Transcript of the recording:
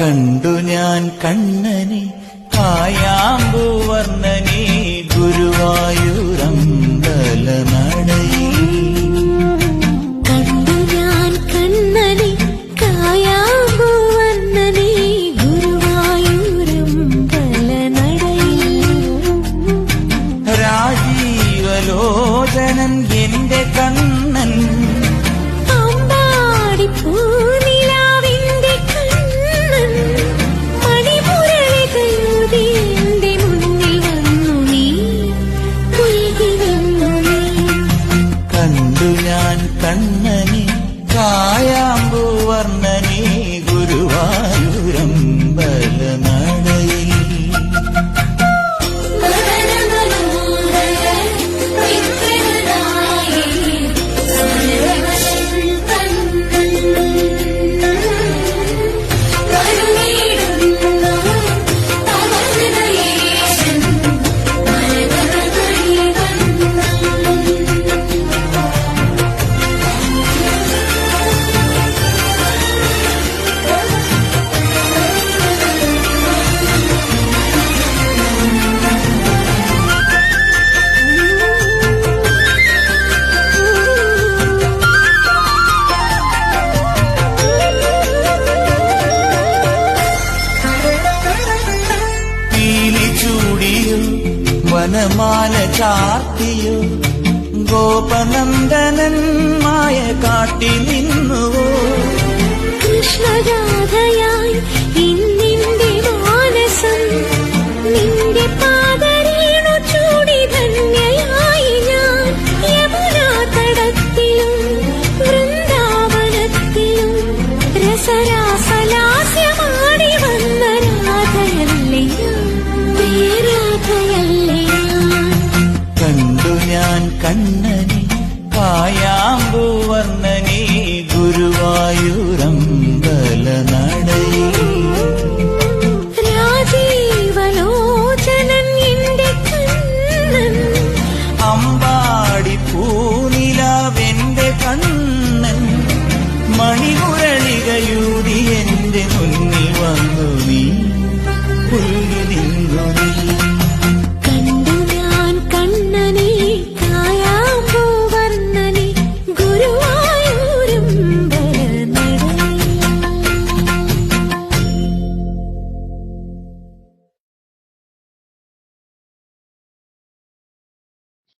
കണ്ടു ഞാൻ കണ്ണനെ കായാമ്പൂവർണ്ണനെ ഗുരുവായൂരമ്പലനടയിൽ. കണ്ടു ഞാൻ കണ്ണനെ കായാമ്പൂവർണ്ണനെ ഗുരുവായൂരമ്പലനടയിൽ. രാജീവലോചനൻ എന്റെ കണ്ണൻ കണ്ണനെ കായാമ്പൂവർണ്ണനെ ഗുരുവായൂരമ്പലനടയിൽ. വനമാല ചാർത്തിയോ ഗോപനന്ദനൻ മായ കാട്ടി നിന്നുവോ. കൃഷ്ണരാധയായി ഇന്നിന്റെ മാനസം നിന്റെ പാദരേണു ചൂടി ധന്യയായി ഞാൻ. യമുനാ തടത്തിലും വൃന്ദാവനത്തിലും രസരാസലാസ്യമാടി വന്ന രാധയല്ലേ രാധയല്ലേ. കണ്ടു ഞാൻ കണ്ണ